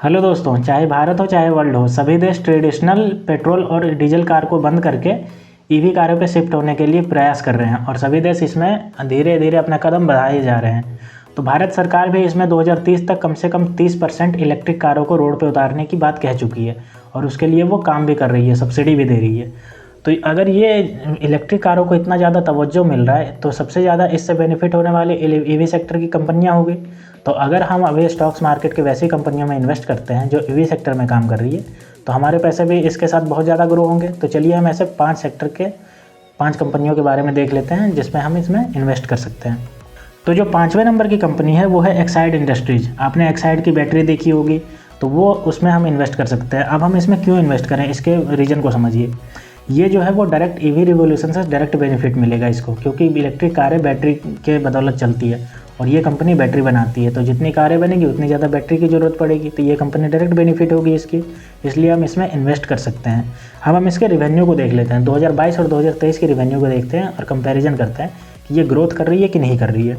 Hello दोस्तों, चाहे भारत हो चाहे वर्ल्ड हो, सभी देश ट्रेडिशनल पेट्रोल और डीजल कार को बंद करके ईवी कारों पे शिफ्ट होने के लिए प्रयास कर रहे हैं और सभी देश इसमें धीरे धीरे अपना कदम बढ़ाए जा रहे हैं। तो भारत सरकार भी इसमें 2030 तक कम से कम 30% इलेक्ट्रिक कारों को रोड पे उतारने की बात कह चुकी है और उसके लिए वो काम भी कर रही है, सब्सिडी भी दे रही है। तो अगर ये इलेक्ट्रिक कारों को इतना ज़्यादा तवज्जो मिल रहा है तो सबसे ज़्यादा इससे बेनिफिट होने वाले ईवी सेक्टर की कंपनियां होगी। तो अगर हम अभी स्टॉक्स मार्केट के वैसी कंपनियों में इन्वेस्ट करते हैं जो ईवी सेक्टर में काम कर रही है तो हमारे पैसे भी इसके साथ बहुत ज़्यादा ग्रो होंगे। तो चलिए हम ऐसे 5 सेक्टर के 5 कंपनियों के बारे में देख लेते हैं जिसमें हम इसमें इन्वेस्ट कर सकते हैं। तो जो 5वें नंबर की कंपनी है वो है एक्साइड इंडस्ट्रीज। आपने एक्साइड की बैटरी देखी होगी, तो वो उसमें हम इन्वेस्ट कर सकते हैं। अब हम इसमें क्यों इन्वेस्ट करें, इसके रीज़न को समझिए। ये जो है वो डायरेक्ट ईवी रिवोल्यूशन से डायरेक्ट बेनिफिट मिलेगा इसको, क्योंकि इलेक्ट्रिक कारें बैटरी के बदौलत चलती है और ये कंपनी बैटरी बनाती है। तो जितनी कारें बनेगी उतनी ज़्यादा बैटरी की ज़रूरत पड़ेगी, तो ये कंपनी डायरेक्ट बेनिफिट होगी इसकी, इसलिए हम इसमें इन्वेस्ट कर सकते हैं। हम इसके रिवेन्यू को देख लेते हैं, 2022 और 2023 के रिवेन्यू को देखते हैं और कंपैरिजन करते हैं कि ये ग्रोथ कर रही है कि नहीं कर रही है।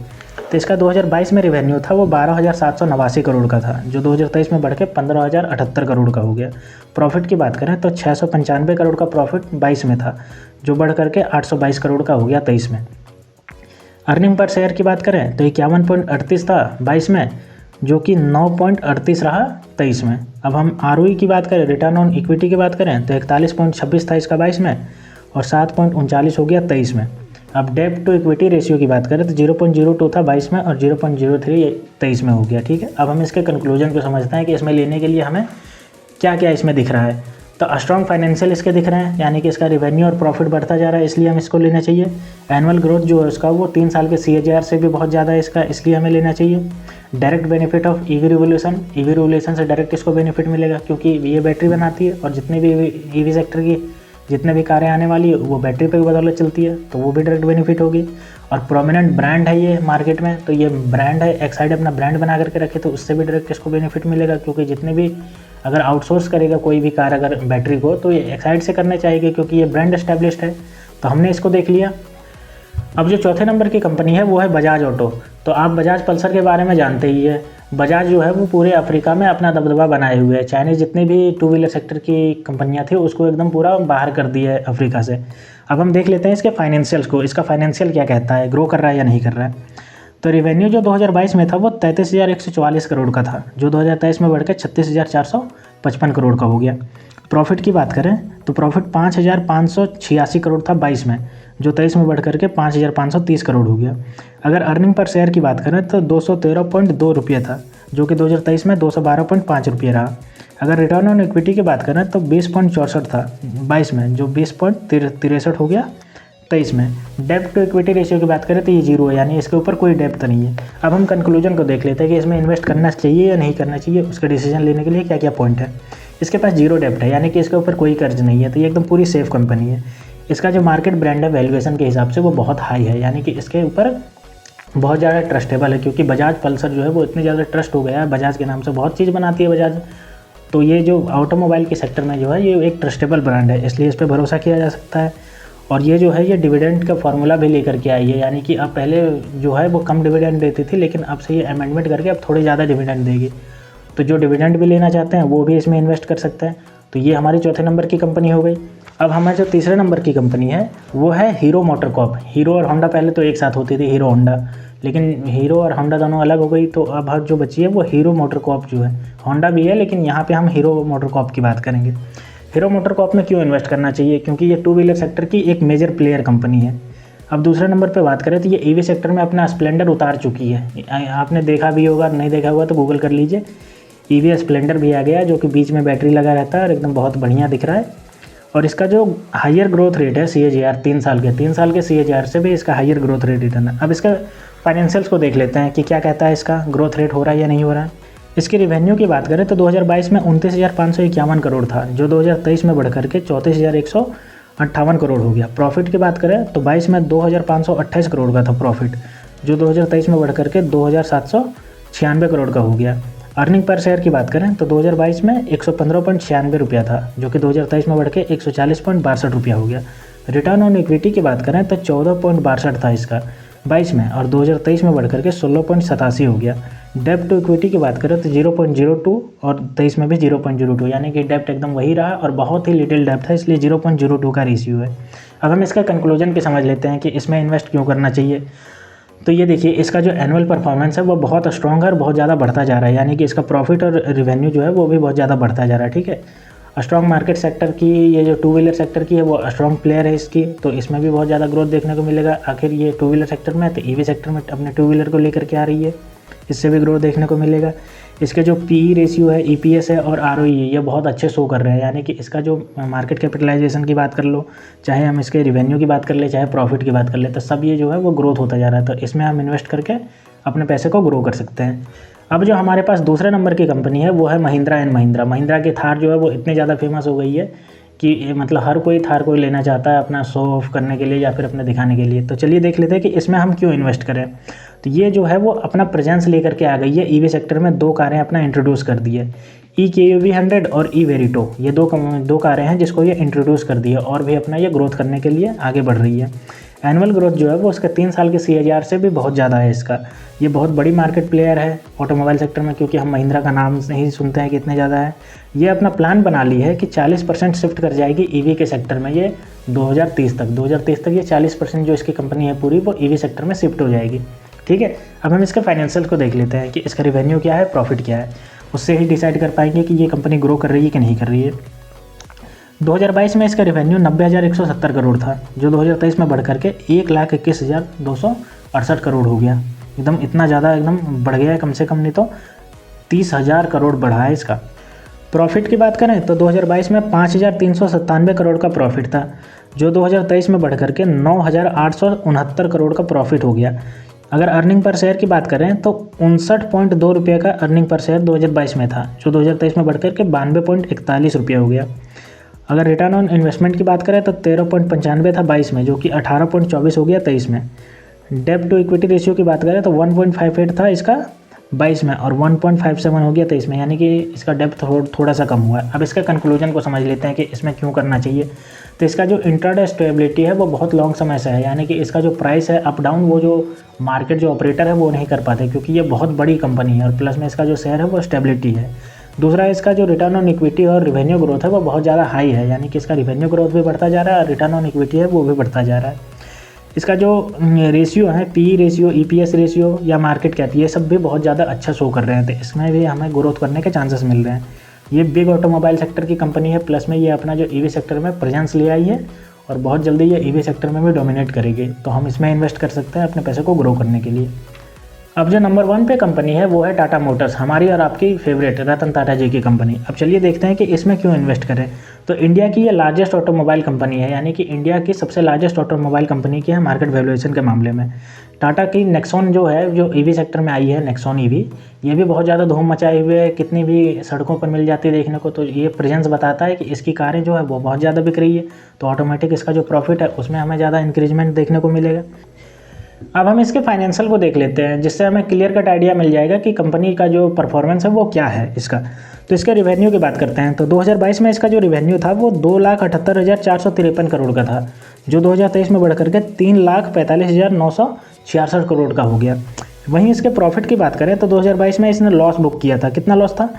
तो इसका 2022 में रिवेन्यू था वो 12,789 करोड़ का था, जो 2023 में बढ़ के 15,078 करोड़ का हो गया। प्रॉफिट की बात करें तो 695 करोड़ का प्रॉफिट 22 में था, जो बढ़ करके 822 करोड़ का हो गया 23 में। अर्निंग पर शेयर की बात करें तो 51.38 था 22 में, जो कि 9.38 रहा 23 में। अब हम ROE की बात करें, रिटर्न ऑन इक्विटी की बात करें तो 41.26 था इसका 22 में और 7.39 हो गया 23 में। अब डेब्ट टू इक्विटी रेशियो की बात करें तो 0.02 था 22 में और 0.03 23 में हो गया। ठीक है, अब हम इसके कंक्लूजन को समझते हैं कि इसमें लेने के लिए हमें क्या क्या इसमें दिख रहा है। तो स्ट्रॉन्ग फाइनेंशियल इसके दिख रहे हैं, यानी कि इसका रिवेन्यू और प्रॉफिट बढ़ता जा रहा है, इसलिए हम इसको लेना चाहिए। एनुअल ग्रोथ जो है उसका वो 3 साल के CAGR से भी बहुत ज़्यादा है इसका, इसलिए हमें लेना चाहिए। Direct benefit of EV revolution से डायरेक्ट इसको बेनिफिट मिलेगा, क्योंकि ये बैटरी बनाती है और जितने भी ईवी सेक्टर की जितने भी कारें आने वाली है वो बैटरी पे बदौलत चलती है, तो वो भी डायरेक्ट बेनिफिट होगी। और प्रोमिनेंट ब्रांड है ये मार्केट में, तो ये ब्रांड है, एक्साइड अपना ब्रांड बना करके रखे तो उससे भी डायरेक्ट इसको बेनिफिट मिलेगा, क्योंकि जितने भी अगर आउटसोर्स करेगा कोई भी कार अगर बैटरी को तो ये एक्साइड से करने चाहिए, क्योंकि ये ब्रांड एस्टैब्लिश्ड है। तो हमने इसको देख लिया। अब जो चौथे नंबर की कंपनी है वो है बजाज ऑटो। तो आप बजाज पल्सर के बारे में जानते ही है। बजाज जो है वो पूरे अफ्रीका में अपना दबदबा बनाए हुए है। चाइनीज़ जितनी भी 2 व्हीलर सेक्टर की कंपनियां थी उसको एकदम पूरा बाहर कर दिया है अफ्रीका से। अब हम देख लेते हैं इसके फाइनेंशियल्स को, इसका फाइनेंशियल क्या कहता है, ग्रो कर रहा है या नहीं कर रहा है। तो रिवेन्यू जो 2022 में था वो 33,144 करोड़ का था, जो 2023 में बढ़ के 36,455 करोड़ का हो गया। प्रॉफिट की बात करें तो प्रॉफिट 5,586 करोड़ था 22 में, जो 23 में बढ़ करके 5,530 करोड़ हो गया। अगर अर्निंग पर शेयर की बात करें तो 213.2 रुपये था, जो कि 2023 में 212.5 रुपये रहा। अगर रिटर्न ऑन इक्विटी की बात करें तो 20.64 था 22 में, जो 20.63 हो गया 23 में। डेब्ट टू इक्विटी रेशियो की बात करें तो ये 0 है, यानी इसके ऊपर कोई डेब्ट नहीं है। अब हम कंक्लूजन को देख लेते हैं कि इसमें इन्वेस्ट करना चाहिए या नहीं करना चाहिए, उसका डिसीजन लेने के लिए क्या क्या पॉइंट है। इसके पास 0 डेब्ट है, यानी कि इसके ऊपर कोई कर्ज नहीं है, तो ये एकदम पूरी सेफ कंपनी है। इसका जो मार्केट ब्रांड है वैल्यूएशन के हिसाब से वो बहुत हाई है, यानी कि इसके ऊपर बहुत ज़्यादा ट्रस्टेबल है, क्योंकि बजाज पल्सर जो है वो इतनी ज़्यादा ट्रस्ट हो गया है। बजाज के नाम से बहुत चीज़ बनाती है बजाज, तो ये जो ऑटोमोबाइल के सेक्टर में जो है ये एक ट्रस्टेबल ब्रांड है, इसलिए इस पर भरोसा किया जा सकता है। और ये जो है ये डिविडेंड का फार्मूला भी लेकर के आई है, यानी कि अब पहले जो है वो कम डिविडेंड देती थी, लेकिन अब से ये अमेंडमेंट करके अब थोड़ी ज़्यादा डिविडेंड देगी। तो जो डिविडेंड भी लेना चाहते हैं वो भी इसमें इन्वेस्ट कर सकते हैं। तो ये हमारी चौथे नंबर की कंपनी हो गई। अब हमारे जो तीसरे नंबर की कंपनी है वो है हीरो मोटरकॉर्प। हीरो और होंडा पहले तो एक साथ होती थी, हीरो होंडा, लेकिन हीरो और होंडा दोनों अलग हो गई। तो अब जो बची है वो हीरो मोटरकॉर्प जो है, होंडा भी है लेकिन यहाँ पे हम हीरो मोटरकॉर्प की बात करेंगे। हीरो मोटरकॉर्प में क्यों इन्वेस्ट करना चाहिए, क्योंकि ये 2 व्हीलर सेक्टर की एक मेजर प्लेयर कंपनी है। अब दूसरे नंबर पे बात करें तो ये ईवी सेक्टर में अपना स्प्लेंडर उतार चुकी है। आपने देखा भी होगा, नहीं देखा होगा तो गूगल कर लीजिए, ईवी स्प्लेंडर भी आ गया, जो कि बीच में बैटरी लगा रहता है और एकदम बहुत बढ़िया दिख रहा है। और इसका जो हायर ग्रोथ रेट है CAGR 3 साल के CAGR से भी इसका हायर ग्रोथ रेट रिटर्न है। अब इसका फाइनेंशियल्स को देख लेते हैं कि क्या कहता है, इसका ग्रोथ रेट हो रहा है या नहीं हो रहा है। इसकी रिवेन्यू की बात करें तो 2022 में 29,551 करोड़ था, जो 2023 में बढ़ करके 34,158 करोड़ हो गया। प्रॉफिट की बात करें तो 22 में 2,528 करोड़ का था प्रॉफिट, जो 2023 में बढ़ करके 2,796 करोड़ का हो गया। अर्निंग पर शेयर की बात करें तो 2022 में 115.96 रुपया था, जो कि 2023 में बढ़ के 140.62 रुपया हो गया। रिटर्न ऑन इक्विटी की बात करें तो 14.62 था इसका, 2022 में और 2023 में बढ़ करके 16.87 हो गया। डेप्ट टू इक्विटी की बात करें तो 0.02 और 23 में भी 0.02, यानी कि डेप्ट एकदम वही रहा और बहुत ही लिटिल डेप्ट है, इसलिए 0.02 का रेशियो है। अब हम इसका कंक्लूजन भी समझ लेते हैं कि इसमें इन्वेस्ट क्यों करना चाहिए। तो ये देखिए, इसका जो एनुअल परफॉर्मेंस है वो बहुत स्ट्रॉन्ग है और बहुत ज़्यादा बढ़ता जा रहा है, यानी कि इसका प्रॉफिट और रेवेन्यू जो है वो भी बहुत ज़्यादा बढ़ता जा रहा है। ठीक है, स्ट्रॉन्ग मार्केट सेक्टर की, ये जो टू व्हीलर सेक्टर की है वो स्ट्रॉन्ग प्लेयर है इसकी, तो इसमें भी बहुत ज़्यादा ग्रोथ देखने को मिलेगा। आखिर ये टू व्हीलर सेक्टर में है तो ईवी सेक्टर में अपने टू व्हीलर को लेकर के आ रही है, इससे भी ग्रोथ देखने को मिलेगा। इसके जो पी रेशियो है, ईपीएस है और आरओई ये बहुत अच्छे शो कर रहे हैं, यानी कि इसका जो मार्केट कैपिटलाइजेशन की बात कर लो, चाहे हम इसके रिवेन्यू की बात कर ले, चाहे प्रॉफिट की बात कर ले, तो सब ये जो है वो ग्रोथ होता जा रहा है। तो इसमें हम इन्वेस्ट करके अपने पैसे को ग्रो कर सकते हैं। अब जो हमारे पास दूसरे नंबर की कंपनी है वो है महिंद्रा एंड महिंद्रा। महिंद्रा की थार जो है वो इतनी ज़्यादा फेमस हो गई है कि मतलब हर कोई थार को लेना चाहता है अपना शो ऑफ करने के लिए या फिर अपने दिखाने के लिए। तो चलिए देख लेते हैं कि इसमें हम क्यों इन्वेस्ट करें। तो ये जो है वो अपना प्रेजेंस लेकर के आ गई है, ईवी सेक्टर में 2 कारें अपना इंट्रोड्यूस कर दी है, EQV100 और E-Verito। ये दो कारें हैं जिसको ये इंट्रोड्यूस कर दी है और भी अपना ये ग्रोथ करने के लिए आगे बढ़ रही है। एनुअल ग्रोथ जो है वो उसका 3 साल के CAGR से भी बहुत ज़्यादा है इसका। ये बहुत बड़ी मार्केट प्लेयर है ऑटोमोबाइल सेक्टर में, क्योंकि हम महिंद्रा का नाम नहीं सुनते हैं कि इतने ज़्यादा है। ये अपना प्लान बना ली है कि 40% शिफ्ट कर जाएगी ईवी के सेक्टर में ये 2030 तक ये 40% जो इसकी कंपनी है पूरी वो ईवी सेक्टर में शिफ्ट हो जाएगी। ठीक है, अब हम इसके फाइनेंशियल को देख लेते हैं कि इसका रेवेन्यू क्या है, प्रॉफिट क्या है, उससे ही डिसाइड कर पाएंगे कि ये कंपनी ग्रो कर रही है कि नहीं कर रही है। 2022 में इसका रेवेन्यू 90,170 करोड़ था, जो 2023 में बढ़ करके 1,21,268 करोड़ हो गया। एकदम इतना ज़्यादा एकदम बढ़ गया है, कम से कम नहीं तो 30,000 करोड़ बढ़ा है इसका। प्रॉफिट की बात करें तो 2022 में 5,397 करोड़ का प्रॉफिट था, जो 2023 में बढ़ करके 9,869 करोड़ का प्रॉफिट हो गया। अगर अर्निंग पर शेयर की बात करें तो 59.2 रुपये का अर्निंग पर शेयर 2022 में था, जो 2023 में बढ़ करके 92.41 रुपये हो गया। अगर रिटर्न ऑन इन्वेस्टमेंट की बात करें तो 13.95 था 22 में, जो कि 18.24 हो गया 23 में। डेप्ट टू इक्विटी रेशियो की बात करें तो 1.58 था इसका 22 में और 1.57 हो गया 23 में, यानी कि इसका डेप्थ थोड़ा सा कम हुआ है। अब इसका कंक्लूजन को समझ लेते हैं कि इसमें क्यों करना चाहिए। तो इसका जो इंट्राडे स्टेबिलिटी है वो बहुत लॉन्ग समय से है, यानी कि इसका जो प्राइस है अप डाउन वो जो मार्केट जो ऑपरेटर है वो नहीं कर पाते, क्योंकि ये बहुत बड़ी कंपनी है और प्लस में इसका जो शेयर है वो स्टेबिलिटी है। दूसरा, इसका जो रिटर्न ऑन इक्विटी और रेवेन्यू ग्रोथ है वो बहुत ज़्यादा हाई है, यानी कि इसका रेवेन्यू ग्रोथ भी बढ़ता जा रहा है और रिटर्न ऑन इक्विटी है वो भी बढ़ता जा रहा है। इसका जो रेशियो है, पी रेशियो, ईपीएस रेशियो या मार्केट कैप, ये सब भी बहुत ज़्यादा अच्छा शो कर रहे हैं, तो इसमें भी हमें ग्रोथ करने के चांसेस मिल रहे हैं। ये बिग ऑटोमोबाइल सेक्टर की कंपनी है, प्लस में ये अपना जो ईवी सेक्टर में प्रेजेंस ले आई है और बहुत जल्दी ये ईवी सेक्टर में भी डोमिनेट करेगी, तो हम इसमें इन्वेस्ट कर सकते हैं अपने पैसे को ग्रो करने के लिए। अब जो नंबर 1 पे कंपनी है वो है टाटा मोटर्स, हमारी और आपकी फेवरेट रतन टाटा जी की कंपनी। अब चलिए देखते हैं कि इसमें क्यों इन्वेस्ट करें। तो इंडिया की ये लार्जेस्ट ऑटोमोबाइल कंपनी है, यानी कि इंडिया की सबसे लार्जेस्ट ऑटोमोबाइल कंपनी की है मार्केट वैल्यूएशन के मामले में। टाटा की नेक्सॉन जो है, जो ईवी सेक्टर में आई है, नेक्सॉन ईवी, ये भी बहुत ज़्यादा धूम मचाए हुए है, कितनी भी सड़कों पर मिल जाती है देखने को। तो ये प्रेजेंस बताता है कि इसकी कारें जो है वो बहुत ज़्यादा बिक रही है, तो ऑटोमेटिक इसका जो प्रॉफिट है उसमें हमें ज़्यादा इंक्रीजमेंट देखने को मिलेगा। अब हम इसके फाइनेंशियल को देख लेते हैं, जिससे हमें क्लियर कट आइडिया मिल जाएगा कि कंपनी का जो परफॉर्मेंस है वो क्या है इसका। तो इसके रिवेन्यू की बात करते हैं तो 2022 में इसका जो रिवेन्यू था वो 2,78,453 करोड़ का था, जो 2023 में बढ़ करके 3,45,966 करोड़ का हो गया। वहीं इसके प्रॉफिट की बात करें तो 2022 में इसने लॉस बुक किया था। कितना लॉस था?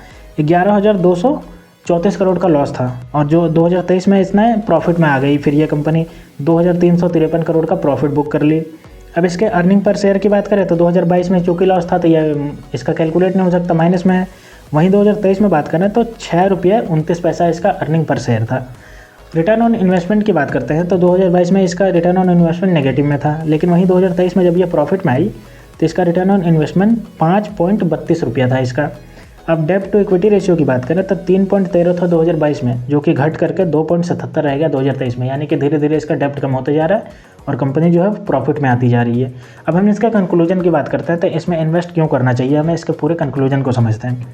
11,234 करोड़ का लॉस था, और जो 2023 में इसने प्रॉफिट में आ गई, फिर ये कंपनी 2,353 करोड़ का प्रॉफिट बुक कर ली। अब इसके अर्निंग पर शेयर की बात करें तो 2022 में चूँकि लॉस था तो यह इसका कैलकुलेट नहीं हो सकता, माइनस में है। वहीं 2023 में बात करें तो 6.29 इसका अर्निंग पर शेयर था। रिटर्न ऑन इन्वेस्टमेंट की बात करते हैं तो 2022 में इसका रिटर्न ऑन इन्वेस्टमेंट नेगेटिव में था, लेकिन वहीं 2023 में जब ये प्रॉफिट में आई तो इसका रिटर्न ऑन इन्वेस्टमेंट 5.32 रुपया था इसका। अब डेप्ट टू इक्विटी रेशियो की बात करें तो 3.13 था 2022 में, जो कि घट करके 2.77 रह गया 2023 में, यानी कि धीरे धीरे इसका डेप्ट कम होते जा रहा है और कंपनी जो है प्रॉफिट में आती जा रही है। अब हम इसका कंक्लूजन की बात करते हैं तो इसमें इन्वेस्ट क्यों करना चाहिए, हमें इसके पूरे कंक्लूजन को समझते हैं।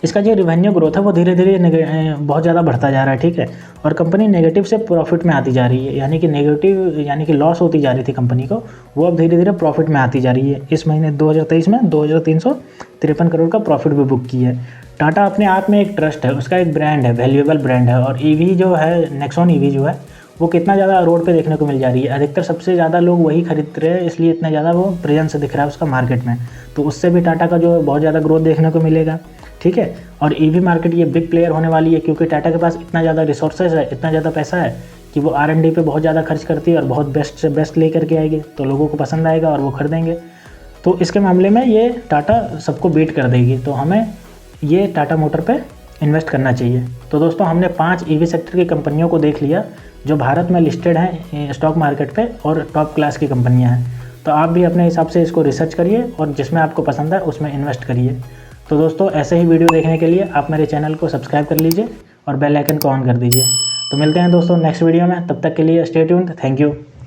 इसका जो रेवेन्यू ग्रोथ है वो धीरे धीरे बहुत ज़्यादा बढ़ता जा रहा है, ठीक है, और कंपनी नेगेटिव से प्रॉफिट में आती जा रही है, यानी कि नेगेटिव यानी कि लॉस होती जा रही थी कंपनी को, वो अब धीरे धीरे प्रॉफिट में आती जा रही है। इस महीने 2023 में 2,353 करोड़ का प्रॉफिट भी बुक की है। टाटा अपने आप में एक ट्रस्ट है, उसका एक ब्रांड है, वैल्यूएबल ब्रांड है, और ईवी जो है नेक्सॉन ईवी जो है वो कितना ज़्यादा रोड पे देखने को मिल जा रही है। अधिकतर सबसे ज़्यादा लोग वही खरीद रहे हैं, इसलिए इतना ज़्यादा वो प्रेजेंस दिख रहा है उसका मार्केट में। तो उससे भी टाटा का जो बहुत ज़्यादा ग्रोथ देखने को मिलेगा, ठीक है। और ईवी मार्केट ये बिग प्लेयर होने वाली है, क्योंकि टाटा के पास इतना ज़्यादा रिसोर्सेज है, इतना ज़्यादा पैसा है कि वो R&D पे बहुत ज़्यादा खर्च करती है और बहुत बेस्ट से बेस्ट लेकर के आएगी, तो लोगों को पसंद आएगा और वो खरीदेंगे। तो इसके मामले में ये टाटा सबको बीट कर देगी, तो हमें ये टाटा मोटर पे इन्वेस्ट करना चाहिए। तो दोस्तों हमने 5 ईवी सेक्टर की कंपनियों को देख लिया जो भारत में लिस्टेड हैं स्टॉक मार्केट पे और टॉप क्लास की कंपनियां हैं। तो आप भी अपने हिसाब से इसको रिसर्च करिए और जिसमें आपको पसंद है उसमें इन्वेस्ट करिए। तो दोस्तों ऐसे ही वीडियो देखने के लिए आप मेरे चैनल को सब्सक्राइब कर लीजिए और बेल आइकन को ऑन कर दीजिए। तो मिलते हैं दोस्तों नेक्स्ट वीडियो में, तब तक के लिए स्टे ट्यून्ड। Thank you.